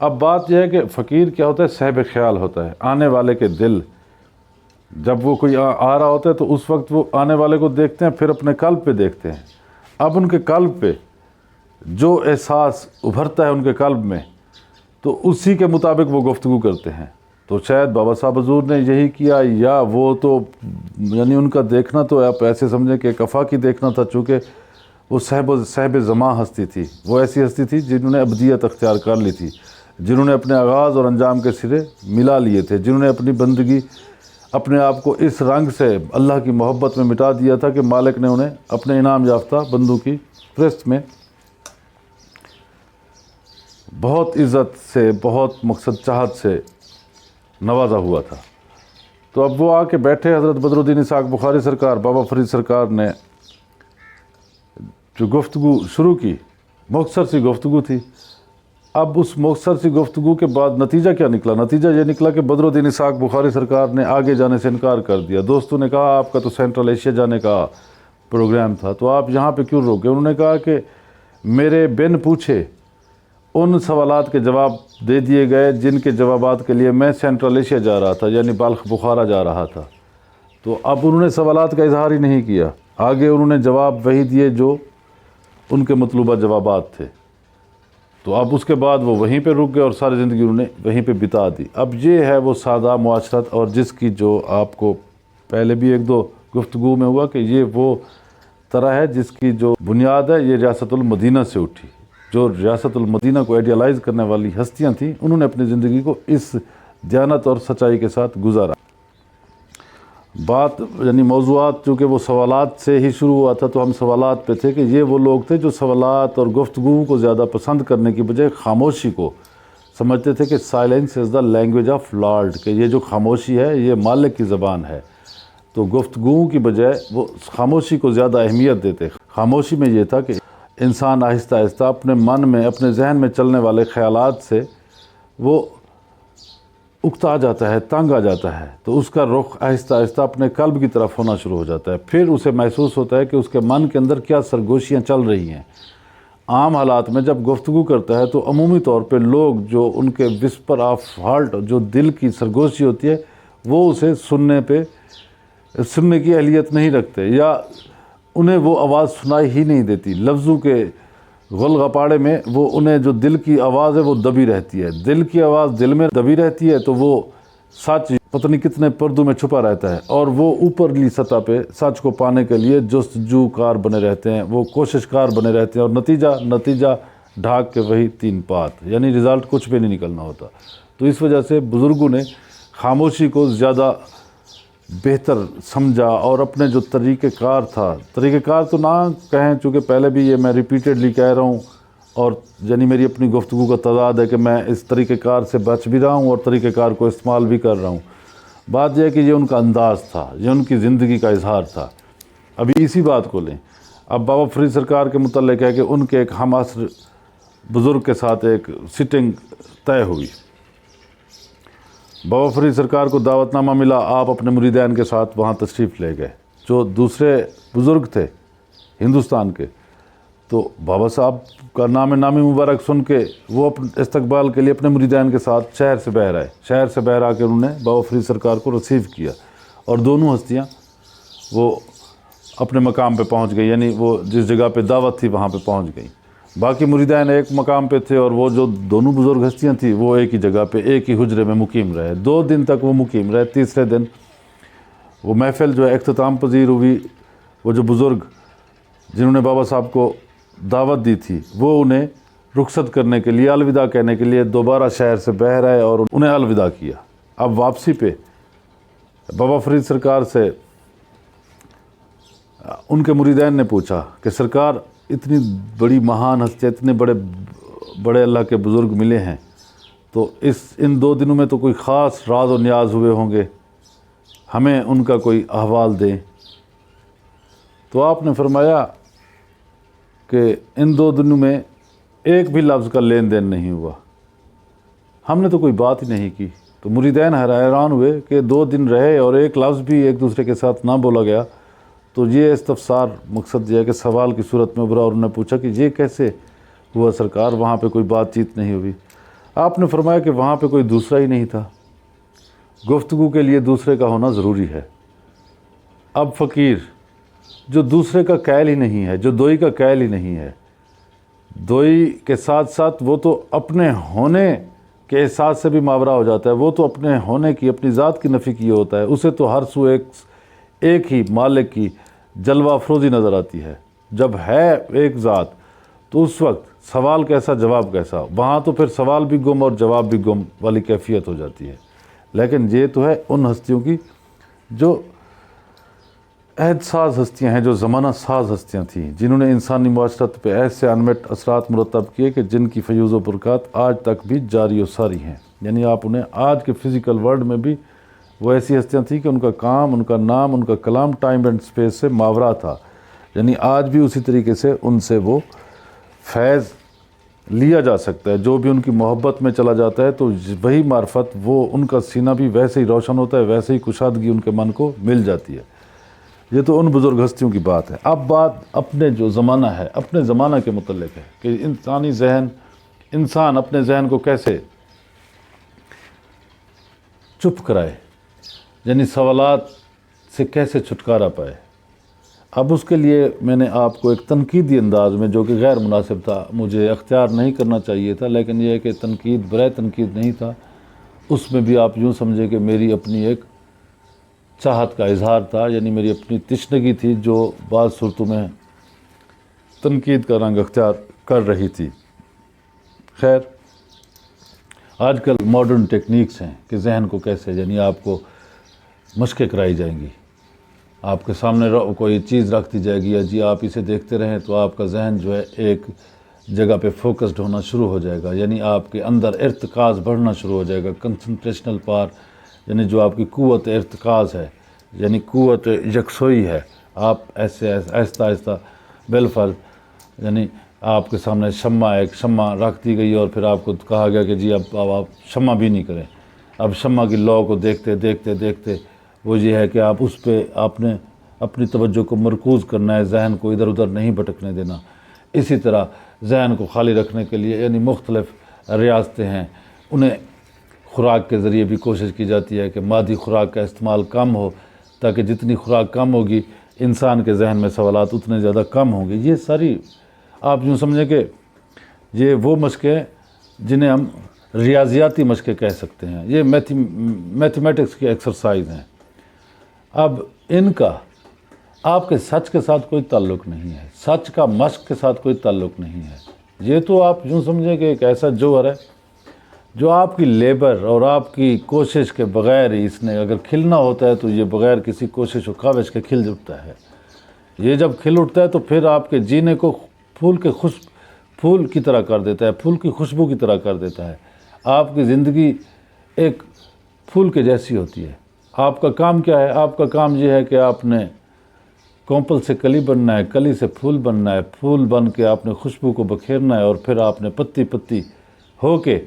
اب بات یہ ہے کہ فقیر کیا ہوتا ہے، صاحب خیال ہوتا ہے، آنے والے کے دل، جب وہ کوئی آ رہا ہوتا ہے تو اس وقت وہ آنے والے کو دیکھتے ہیں، پھر اپنے قلب پہ دیکھتے ہیں۔ اب ان کے قلب پہ جو احساس ابھرتا ہے ان کے قلب میں، تو اسی کے مطابق وہ گفتگو کرتے ہیں۔ تو شاید بابا صاحب حضور نے یہی کیا، یا وہ تو یعنی ان کا دیکھنا تو آپ ایسے سمجھیں کہ کفا کی دیکھنا تھا، چونکہ وہ صاحب زماں ہستی تھی، وہ ایسی ہستی تھی جنہوں نے ابدیت اختیار کر لی تھی، جنہوں نے اپنے آغاز اور انجام کے سرے ملا لیے تھے، جنہوں نے اپنی بندگی اپنے آپ کو اس رنگ سے اللہ کی محبت میں مٹا دیا تھا کہ مالک نے انہیں اپنے انعام یافتہ بندوں کی فہرست میں بہت عزت سے، بہت مقصد چاہت سے نوازا ہوا تھا۔ تو اب وہ آ کے بیٹھے، حضرت بدر الدین اسحاق بخاری سرکار، بابا فرید سرکار نے جو گفتگو شروع کی، مختصر سی گفتگو تھی۔ اب اس مختصر سی گفتگو کے بعد نتیجہ کیا نکلا؟ نتیجہ یہ نکلا کہ بدر الدین اسحاق بخاری سرکار نے آگے جانے سے انکار کر دیا۔ دوستوں نے کہا آپ کا تو سینٹرل ایشیا جانے کا پروگرام تھا، تو آپ یہاں پہ کیوں روکے؟ انہوں نے کہا کہ میرے بن پوچھے ان سوالات کے جواب دے دیے گئے جن کے جوابات کے لیے میں سینٹرل ایشیا جا رہا تھا، یعنی بلخ بخارا جا رہا تھا۔ تو اب انہوں نے سوالات کا اظہار ہی نہیں کیا، آگے انہوں نے جواب وہی دیے جو ان کے مطلوبہ جوابات تھے۔ تو اب اس کے بعد وہ وہیں پہ رک گئے اور ساری زندگی انہوں نے وہیں پہ بتا دی۔ اب یہ ہے وہ سادہ معاشرت، اور جس کی جو آپ کو پہلے بھی ایک دو گفتگو میں ہوا کہ یہ وہ طرح ہے جس کی جو بنیاد ہے یہ ریاست المدینہ سے اٹھی۔ جو ریاست المدینہ کو آئیڈیالائز کرنے والی ہستیاں تھیں، انہوں نے اپنی زندگی کو اس دیانت اور سچائی کے ساتھ گزارا۔ بات یعنی موضوعات چونکہ وہ سوالات سے ہی شروع ہوا تھا، تو ہم سوالات پہ تھے کہ یہ وہ لوگ تھے جو سوالات اور گفتگو کو زیادہ پسند کرنے کی بجائے خاموشی کو سمجھتے تھے کہ silence is the language of lord, کہ یہ جو خاموشی ہے یہ مالک کی زبان ہے۔ تو گفتگو کی بجائے وہ خاموشی کو زیادہ اہمیت دیتے۔ خاموشی میں یہ تھا کہ انسان آہستہ آہستہ اپنے من میں، اپنے ذہن میں چلنے والے خیالات سے وہ اکتا جاتا ہے، تنگ آ جاتا ہے، تو اس کا رخ آہستہ آہستہ اپنے قلب کی طرف ہونا شروع ہو جاتا ہے۔ پھر اسے محسوس ہوتا ہے کہ اس کے من کے اندر کیا سرگوشیاں چل رہی ہیں۔ عام حالات میں جب گفتگو کرتا ہے تو عمومی طور پہ لوگ جو ان کے وسپر آف ہارٹ، جو دل کی سرگوشی ہوتی ہے، وہ اسے سننے کی اہلیت نہیں رکھتے، یا انہیں وہ آواز سنائی ہی نہیں دیتی۔ لفظوں کے غل غپاڑے میں وہ انہیں جو دل کی آواز ہے وہ دبی رہتی ہے، دل کی آواز دل میں دبی رہتی ہے، تو وہ سچ پتہ نہیں کتنے پردوں میں چھپا رہتا ہے، اور وہ اوپرلی سطح پہ سچ کو پانے کے لیے جستجو کار بنے رہتے ہیں، وہ کوشش کار بنے رہتے ہیں، اور نتیجہ ڈھاک کے وہی تین پات، یعنی رزلٹ کچھ بھی نہیں نکلنا ہوتا۔ تو اس وجہ سے بزرگوں نے خاموشی کو زیادہ بہتر سمجھا، اور اپنے جو طریقہ کار تو نہ کہیں، چونکہ پہلے بھی یہ میں ریپیٹڈلی کہہ رہا ہوں، اور یعنی میری اپنی گفتگو کا تضاد ہے کہ میں اس طریقہ کار سے بچ بھی رہا ہوں اور طریقہ کار کو استعمال بھی کر رہا ہوں۔ بات یہ ہے کہ یہ ان کا انداز تھا، یہ ان کی زندگی کا اظہار تھا۔ ابھی اسی بات کو لیں، اب بابا فرید سرکار کے متعلق ہے کہ ان کے ایک ہم عصر بزرگ کے ساتھ ایک سٹنگ طے ہوئی۔ بابا فرید سرکار کو دعوت نامہ ملا، آپ اپنے مریدین کے ساتھ وہاں تشریف لے گئے۔ جو دوسرے بزرگ تھے ہندوستان کے، تو بابا صاحب کا نامی مبارک سن کے وہ استقبال کے لیے اپنے مریدین کے ساتھ شہر سے باہر آئے۔ شہر سے باہر آ کے انہوں نے بابا فرید سرکار کو ریسیو کیا، اور دونوں ہستیاں وہ اپنے مقام پہ پہنچ گئی، یعنی وہ جس جگہ پہ دعوت تھی وہاں پہ پہنچ گئی۔ باقی مریدین ایک مقام پہ تھے اور وہ جو دونوں بزرگ ہستیاں تھیں وہ ایک ہی جگہ پہ ایک ہی حجرے میں مقیم رہے. 2 دن تک وہ مقیم رہے. تیسرے دن وہ محفل جو ہے اختتام پذیر ہوئی. وہ جو بزرگ جنہوں نے بابا صاحب کو دعوت دی تھی وہ انہیں رخصت کرنے کے لیے، الوداع کہنے کے لیے دوبارہ شہر سے بہر آئے اور انہیں الوداع کیا. اب واپسی پہ بابا فرید سرکار سے ان کے مریدین نے پوچھا کہ سرکار اتنی بڑی مہان ہستیاں، اتنے بڑے اللہ کے بزرگ ملے ہیں، تو ان 2 دنوں میں تو کوئی خاص راز و نیاز ہوئے ہوں گے، ہمیں ان کا کوئی احوال دیں. تو آپ نے فرمایا کہ ان 2 دنوں میں ایک بھی لفظ کا لین دین نہیں ہوا، ہم نے تو کوئی بات ہی نہیں کی. تو مریدین حیران ہوئے کہ 2 دن رہے اور ایک لفظ بھی ایک دوسرے کے ساتھ نہ بولا گیا. تو یہ استفسار مقصد یہ ہے کہ سوال کی صورت میں ابھرا اور انہوں نے پوچھا کہ یہ کیسے ہوا سرکار، وہاں پہ کوئی بات چیت نہیں ہوئی. آپ نے فرمایا کہ وہاں پہ کوئی دوسرا ہی نہیں تھا، گفتگو کے لیے دوسرے کا ہونا ضروری ہے. اب فقیر جو دوسرے کا قائل ہی نہیں ہے، جو دوئی کا قائل ہی نہیں ہے، دوئی کے ساتھ ساتھ وہ تو اپنے ہونے کے احساس سے بھی ماورا ہو جاتا ہے، وہ تو اپنے ہونے کی، اپنی ذات کی نفی کیے ہوتا ہے، اسے تو ہر سو ایک ہی مالک کی جلوہ افروزی نظر آتی ہے. جب ہے ایک ذات تو اس وقت سوال کیسا جواب کیسا، وہاں تو پھر سوال بھی گم اور جواب بھی گم والی کیفیت ہو جاتی ہے. لیکن یہ تو ہے ان ہستیوں کی جو عہد ساز ہستیاں ہیں، جو زمانہ ساز ہستیاں تھیں، جنہوں نے انسانی معاشرت پہ ایسے انمٹ اثرات مرتب کیے کہ جن کی فیوز و برکات آج تک بھی جاری و ساری ہیں. یعنی آپ انہیں آج کے فزیکل ورلڈ میں بھی وہ ایسی ہستیاں تھیں کہ ان کا کام، ان کا نام، ان کا کلام ٹائم اینڈ اسپیس سے ماورا تھا. یعنی آج بھی اسی طریقے سے ان سے وہ فیض لیا جا سکتا ہے. جو بھی ان کی محبت میں چلا جاتا ہے تو وہی معرفت، وہ ان کا سینہ بھی ویسے ہی روشن ہوتا ہے، ویسے ہی کشادگی ان کے من کو مل جاتی ہے. یہ تو ان بزرگ ہستیوں کی بات ہے. اب بات اپنے جو زمانہ ہے، اپنے زمانہ کے متعلق ہے کہ انسان اپنے ذہن کو کیسے چپ کرائے، یعنی سوالات سے کیسے چھٹکارا پائے. اب اس کے لیے میں نے آپ کو ایک تنقیدی انداز میں، جو کہ غیر مناسب تھا، مجھے اختیار نہیں کرنا چاہیے تھا، لیکن یہ ہے کہ تنقید برائے تنقید نہیں تھا، اس میں بھی آپ یوں سمجھے کہ میری اپنی ایک چاہت کا اظہار تھا، یعنی میری اپنی تشنگی تھی جو بعض صورتوں میں تنقید کا رنگ اختیار کر رہی تھی. خیر، آج کل ماڈرن ٹیکنیکس ہیں کہ ذہن کو کیسے، یعنی آپ کو مشقیں کرائی جائیں گی، آپ کے سامنے کوئی چیز رکھ دی جائے گی، یا جی آپ اسے دیکھتے رہیں تو آپ کا ذہن جو ہے ایک جگہ پہ فوکسڈ ہونا شروع ہو جائے گا. یعنی آپ کے اندر ارتکاز بڑھنا شروع ہو جائے گا. کنسنٹریشنل پاور، یعنی جو آپ کی قوت ارتکاز ہے، یعنی قوت یکسوئی ہے، آپ ایسے آہستہ آہستہ بالفرض، یعنی آپ کے سامنے ایک شمع رکھ دی گئی اور پھر آپ کو کہا گیا کہ جی اب آپ شمع بھی نہیں کریں. اب شمع کی لو کو دیکھتے دیکھتے دیکھتے وہ یہ ہے کہ آپ اس پہ آپ نے اپنی توجہ کو مرکوز کرنا ہے، ذہن کو ادھر ادھر نہیں بھٹکنے دینا. اسی طرح ذہن کو خالی رکھنے کے لیے یعنی مختلف ریاستیں ہیں، انہیں خوراک کے ذریعے بھی کوشش کی جاتی ہے کہ مادی خوراک کا استعمال کم ہو، تاکہ جتنی خوراک کم ہوگی انسان کے ذہن میں سوالات اتنے زیادہ کم ہوں گے. یہ ساری آپ یوں سمجھیں کہ یہ وہ مشقیں جنہیں ہم ریاضیاتی مشقیں کہہ سکتے ہیں، یہ میتھمیٹکس کی ایکسرسائز ہیں. اب ان کا آپ کے سچ کے ساتھ کوئی تعلق نہیں ہے، سچ کا مشق کے ساتھ کوئی تعلق نہیں ہے. یہ تو آپ یوں سمجھیں کہ ایک ایسا جوہر ہے جو آپ کی لیبر اور آپ کی کوشش کے بغیر ہی، اس نے اگر کھلنا ہوتا ہے تو یہ بغیر کسی کوشش و کاوش کے کھل اٹھتا ہے. یہ جب کھل اٹھتا ہے تو پھر آپ کے جینے کو پھول کی طرح کر دیتا ہے، پھول کی خوشبو کی طرح کر دیتا ہے. آپ کی زندگی ایک پھول کے جیسی ہوتی ہے. آپ کا کام کیا ہے؟ آپ کا کام یہ ہے کہ آپ نے کومپل سے کلی بننا ہے، کلی سے پھول بننا ہے، پھول بن کے آپ نے خوشبو کو بکھیرنا ہے، اور پھر آپ نے پتی پتی ہو کے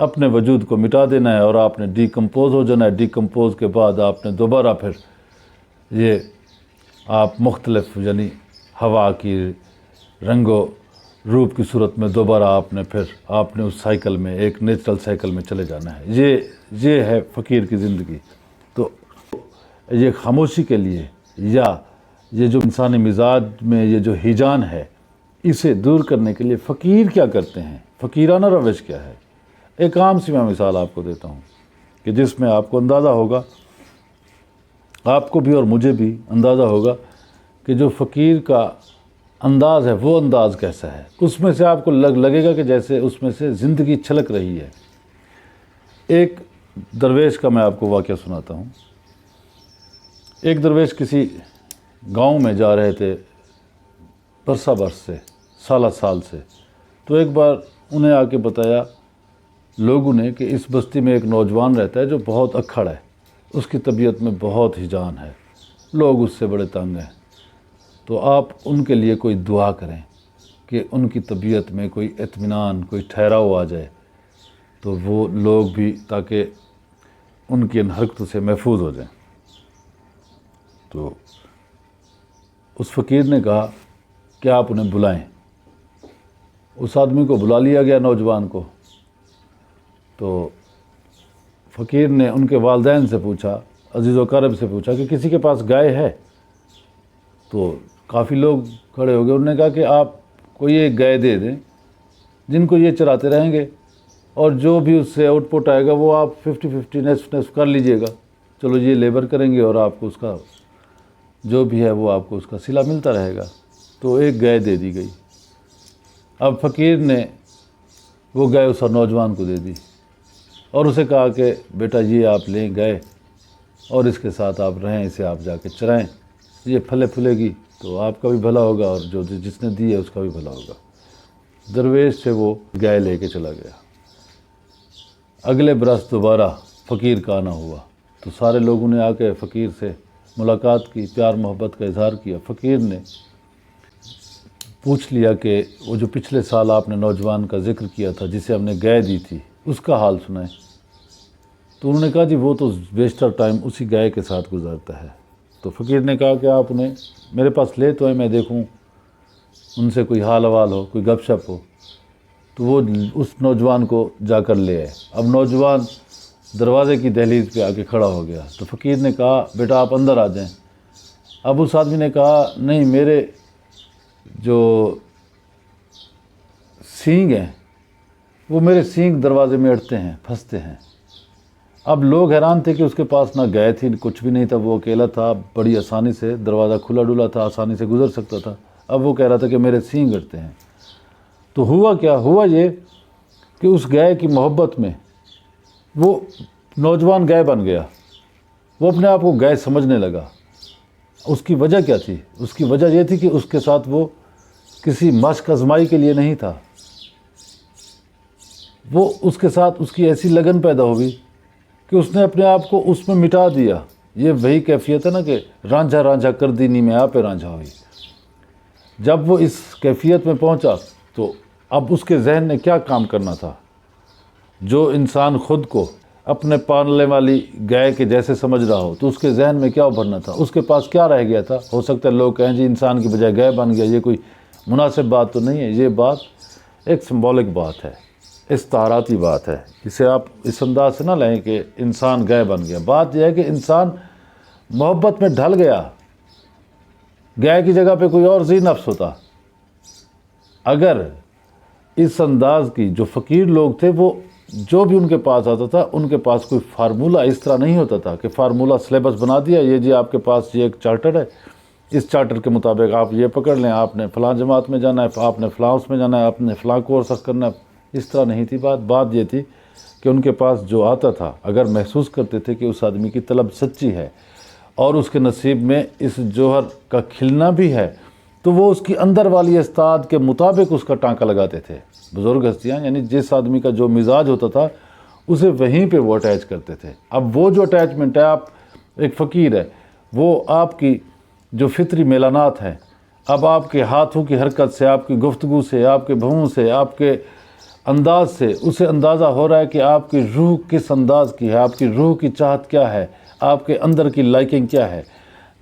اپنے وجود کو مٹا دینا ہے، اور آپ نے ڈیکمپوز ہو جانا ہے. ڈیکمپوز کے بعد آپ نے دوبارہ پھر یہ آپ مختلف یعنی ہوا کی رنگ و روپ کی صورت میں دوبارہ آپ نے اس سائیکل میں، ایک نیچرل سائیکل میں چلے جانا ہے. یہ ہے فقیر کی زندگی. تو یہ خاموشی کے لیے، یا یہ جو انسانی مزاج میں یہ جو ہیجان ہے، اسے دور کرنے کے لیے فقیر کیا کرتے ہیں، فقیرانہ روش کیا ہے۔ ایک عام سی میں مثال آپ کو دیتا ہوں کہ جس میں آپ کو اندازہ ہوگا، آپ کو بھی اور مجھے بھی اندازہ ہوگا کہ جو فقیر کا انداز ہے وہ انداز کیسا ہے۔ اس میں سے آپ کو لگے گا کہ جیسے اس میں سے زندگی چھلک رہی ہے۔ ایک درویش کا میں آپ کو واقعہ سناتا ہوں۔ ایک درویش کسی گاؤں میں جا رہے تھے برسہ برس سے، سالہ سال سے، تو ایک بار انہیں آ کے بتایا لوگوں نے کہ اس بستی میں ایک نوجوان رہتا ہے جو بہت اکھڑ ہے، اس کی طبیعت میں بہت ہی جان ہے، لوگ اس سے بڑے تنگ ہیں، تو آپ ان کے لیے کوئی دعا کریں کہ ان کی طبیعت میں کوئی اطمینان، کوئی ٹھہراؤ آ جائے، تو وہ لوگ بھی تاکہ ان کی ان حرکتوں سے محفوظ ہو جائیں۔ تو اس فقیر نے کہا کہ آپ انہیں بلائیں۔ اس آدمی کو بلا لیا گیا، نوجوان کو۔ تو فقیر نے ان کے والدین سے پوچھا، عزیز و اقارب سے پوچھا کہ کسی کے پاس گائے ہے؟ تو کافی لوگ کھڑے ہو گئے۔ انہوں نے کہا کہ آپ کوئی ایک گائے دے دیں جن کو یہ چراتے رہیں گے، اور جو بھی اس سے آؤٹ پٹ آئے گا وہ آپ 50-50 نصف کر لیجئے گا، چلو یہ لیبر کریں گے اور آپ کو اس کا جو بھی ہے وہ آپ کو اس کا صلہ ملتا رہے گا۔ تو ایک گائے دے دی گئی۔ اب فقیر نے وہ گائے اس نوجوان کو دے دی اور اسے کہا کہ بیٹا یہ آپ لیں گائے اور اس کے ساتھ آپ رہیں، اسے آپ جا کے چرائیں، یہ پھلے پھلے گی تو آپ کا بھی بھلا ہوگا اور جو جس نے دی ہے اس کا بھی بھلا ہوگا۔ درویش سے وہ گائے لے کے چلا گیا۔ اگلے برس دوبارہ فقیر کا آنا ہوا تو سارے لوگوں نے آ کے فقیر سے ملاقات کی، پیار محبت کا اظہار کیا۔ فقیر نے پوچھ لیا کہ وہ جو پچھلے سال آپ نے نوجوان کا ذکر کیا تھا جسے ہم نے گائے دی تھی، اس کا حال سنائیں۔ تو انہوں نے کہا جی وہ تو بیشتر ٹائم اسی گائے کے ساتھ گزارتا ہے۔ تو فقیر نے کہا کہ آپ انہیں میرے پاس لے تو ہیں، میں دیکھوں ان سے کوئی حال حوال ہو، کوئی گپ شپ ہو۔ تو وہ اس نوجوان کو جا کر لے آئے۔ اب نوجوان دروازے کی دہلیز پہ آ کے کھڑا ہو گیا تو فقیر نے کہا بیٹا آپ اندر آ جائیں۔ اب اس آدمی نے کہا نہیں، میرے جو سینگ ہیں وہ میرے سینگ دروازے میں اڑتے ہیں، پھنستے ہیں۔ اب لوگ حیران تھے کہ اس کے پاس نہ گئے تھی، کچھ بھی نہیں تھا، وہ اکیلا تھا، بڑی آسانی سے دروازہ کھلا ڈولا تھا، آسانی سے گزر سکتا تھا۔ اب وہ کہہ رہا تھا کہ میرے سینگ اڑتے ہیں۔ تو ہوا کیا؟ ہوا یہ کہ اس گائے کی محبت میں وہ نوجوان گائے بن گیا، وہ اپنے آپ کو گائے سمجھنے لگا۔ اس کی وجہ کیا تھی؟ اس کی وجہ یہ تھی کہ اس کے ساتھ وہ کسی مشق آزمائی کے لیے نہیں تھا، وہ اس کے ساتھ اس کی ایسی لگن پیدا ہوئی کہ اس نے اپنے آپ کو اس میں مٹا دیا۔ یہ وہی کیفیت ہے نا کہ رانجھا رانجھا کر دینی میں آپ رانجھا ہوئی۔ جب وہ اس کیفیت میں پہنچا تو اب اس کے ذہن نے کیا کام کرنا تھا؟ جو انسان خود کو اپنے پالنے والی گائے کے جیسے سمجھ رہا ہو تو اس کے ذہن میں کیا ابھرنا تھا؟ اس کے پاس کیا رہ گیا تھا؟ ہو سکتا ہے لوگ کہیں جی انسان کی بجائے گائے بن گیا، یہ کوئی مناسب بات تو نہیں ہے۔ یہ بات ایک سمبولک بات ہے، استعاراتی بات ہے، اسے آپ اس انداز سے نہ لیں کہ انسان گائے بن گیا۔ بات یہ ہے کہ انسان محبت میں ڈھل گیا۔ گائے کی جگہ پہ کوئی اور ذی نفس ہوتا۔ اگر اس انداز کی جو فقیر لوگ تھے، وہ جو بھی ان کے پاس آتا تھا ان کے پاس کوئی فارمولہ اس طرح نہیں ہوتا تھا کہ فارمولہ سلیبس بنا دیا، یہ جی آپ کے پاس یہ ایک چارٹر ہے، اس چارٹر کے مطابق آپ یہ پکڑ لیں، آپ نے فلاں جماعت میں جانا ہے، آپ نے فلاں اس میں جانا ہے، آپ نے فلاں کورس کرنا ہے۔ اس طرح نہیں تھی بات۔ بات یہ تھی کہ ان کے پاس جو آتا تھا، اگر محسوس کرتے تھے کہ اس آدمی کی طلب سچی ہے اور اس کے نصیب میں اس جوہر کا کھلنا بھی ہے، تو وہ اس کی اندر والی استاد کے مطابق اس کا ٹانکا لگاتے تھے۔ بزرگ ہستیاں یعنی جس آدمی کا جو مزاج ہوتا تھا اسے وہیں پہ وہ اٹیچ کرتے تھے۔ اب وہ جو اٹیچمنٹ ہے، آپ ایک فقیر ہے، وہ آپ کی جو فطری میلانات ہیں، اب آپ کے ہاتھوں کی حرکت سے، آپ کی گفتگو سے، آپ کے بھوؤں سے، آپ کے انداز سے اسے اندازہ ہو رہا ہے کہ آپ کی روح کس انداز کی ہے، آپ کی روح کی چاہت کیا ہے، آپ کے اندر کی لائکنگ کیا ہے۔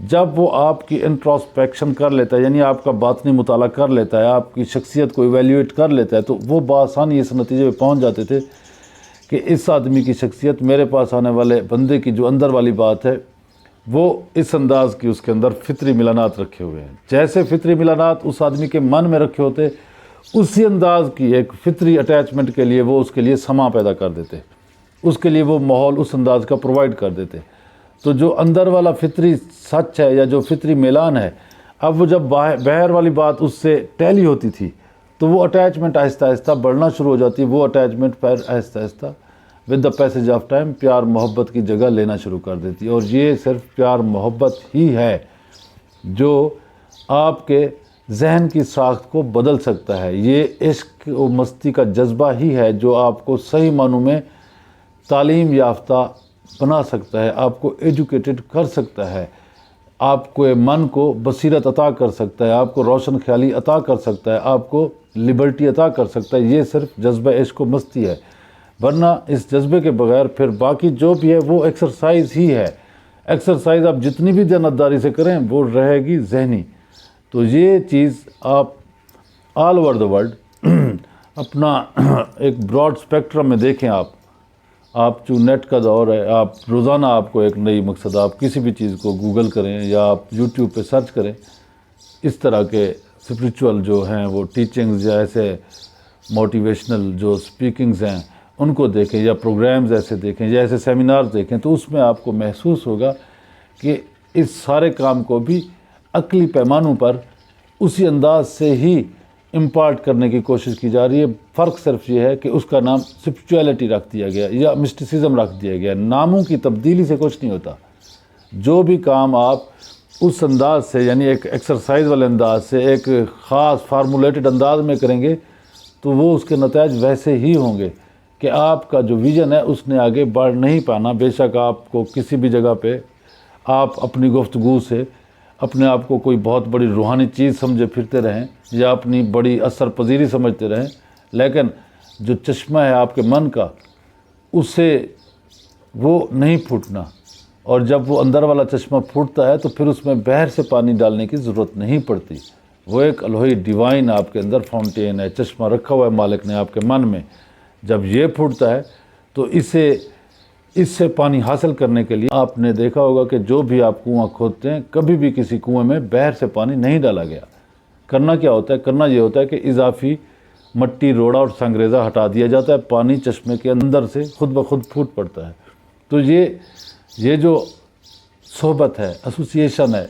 جب وہ آپ کی انٹراسپیکشن کر لیتا ہے، یعنی آپ کا باطنی مطالعہ کر لیتا ہے، آپ کی شخصیت کو ایویلیویٹ کر لیتا ہے، تو وہ بآسانی اس نتیجے پہ پہنچ جاتے تھے کہ اس آدمی کی شخصیت، میرے پاس آنے والے بندے کی جو اندر والی بات ہے، وہ اس انداز کی اس کے اندر فطری ملانات رکھے ہوئے ہیں. جیسے فطری ملانات اس آدمی کے من میں رکھے ہوتے, اسی انداز کی ایک فطری اٹیچمنٹ کے لیے وہ اس کے لیے سما پیدا کر دیتے, اس کے لیے وہ ماحول اس انداز کا پرووائڈ کر دیتے. تو جو اندر والا فطری سچ ہے یا جو فطری میلان ہے, اب وہ جب باہر والی بات اس سے ٹیلی ہوتی تھی تو وہ اٹیچمنٹ آہستہ آہستہ بڑھنا شروع ہو جاتی. وہ اٹیچمنٹ پھر آہستہ آہستہ with the passage of time پیار محبت کی جگہ لینا شروع کر دیتی. اور یہ صرف پیار محبت ہی ہے جو آپ کے ذہن کی ساخت کو بدل سکتا ہے. یہ عشق و مستی کا جذبہ ہی ہے جو آپ کو صحیح معنوں میں تعلیم یافتہ بنا سکتا ہے, آپ کو ایجوکیٹڈ کر سکتا ہے, آپ کو من کو بصیرت عطا کر سکتا ہے, آپ کو روشن خیالی عطا کر سکتا ہے, آپ کو لبرٹی عطا کر سکتا ہے. یہ صرف جذبہ عشق و مستی ہے, ورنہ اس جذبے کے بغیر پھر باقی جو بھی ہے وہ ایکسرسائز ہی ہے. ایکسرسائز آپ جتنی بھی دیانتداری سے کریں وہ رہے گی ذہنی. تو یہ چیز آپ آل اوور دا ورلڈ اپنا ایک براڈ اسپیکٹرم میں دیکھیں. آپ جو نیٹ کا دور ہے, آپ روزانہ آپ کو ایک نئی مقصد, آپ کسی بھی چیز کو گوگل کریں یا آپ یوٹیوب پہ سرچ کریں, اس طرح کے اسپریچول جو ہیں وہ ٹیچنگز یا ایسے موٹیویشنل جو اسپیکنگز ہیں ان کو دیکھیں, یا پروگرامز ایسے دیکھیں یا ایسے سیمینار دیکھیں, تو اس میں آپ کو محسوس ہوگا کہ اس سارے کام کو بھی عقلی پیمانوں پر اسی انداز سے ہی امپارٹ کرنے کی کوشش کی جا رہی ہے. فرق صرف یہ ہے کہ اس کا نام اسپریچویلٹی رکھ دیا گیا یا مسٹیسزم رکھ دیا گیا. ناموں کی تبدیلی سے کچھ نہیں ہوتا. جو بھی کام آپ اس انداز سے, یعنی ایک ایکسرسائز والے انداز سے, ایک خاص فارمولیٹڈ انداز میں کریں گے تو وہ اس کے نتائج ویسے ہی ہوں گے کہ آپ کا جو ویژن ہے اس نے آگے بڑھ نہیں پانا. بے شک آپ کو کسی بھی جگہ پہ آپ اپنی گفتگو سے اپنے آپ کو کوئی بہت بڑی روحانی چیز سمجھے پھرتے رہیں یا اپنی بڑی اثر پذیری سمجھتے رہیں, لیکن جو چشمہ ہے آپ کے من کا اس سے وہ نہیں پھوٹنا. اور جب وہ اندر والا چشمہ پھوٹتا ہے تو پھر اس میں باہر سے پانی ڈالنے کی ضرورت نہیں پڑتی. وہ ایک الوہی ڈیوائن آپ کے اندر فاؤنٹین ہے, چشمہ رکھا ہوا ہے مالک نے آپ کے من میں. جب یہ پھوٹتا ہے تو اس سے پانی حاصل کرنے کے لیے آپ نے دیکھا ہوگا کہ جو بھی آپ کنواں کھودتے ہیں کبھی بھی کسی کنویں میں باہر سے پانی نہیں ڈالا گیا. کرنا کیا ہوتا ہے؟ کرنا یہ ہوتا ہے کہ اضافی مٹی, روڑا اور سنگریزہ ہٹا دیا جاتا ہے, پانی چشمے کے اندر سے خود بخود پھوٹ پڑتا ہے. تو یہ جو صحبت ہے, ایسوسیشن ہے,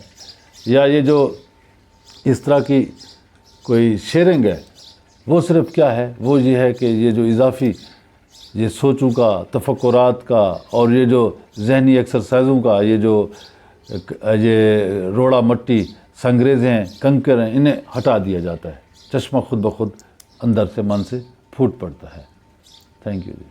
یا یہ جو اس طرح کی کوئی شیئرنگ ہے, وہ صرف کیا ہے؟ وہ یہ ہے کہ یہ جو اضافی یہ سوچوں کا, تفکرات کا اور یہ جو ذہنی ایکسرسائزوں کا یہ روڑا مٹی, سنگریزیں ہیں, کنکر ہیں, انہیں ہٹا دیا جاتا ہے. چشمہ خود بخود اندر سے من سے پھوٹ پڑتا ہے. Thank you G.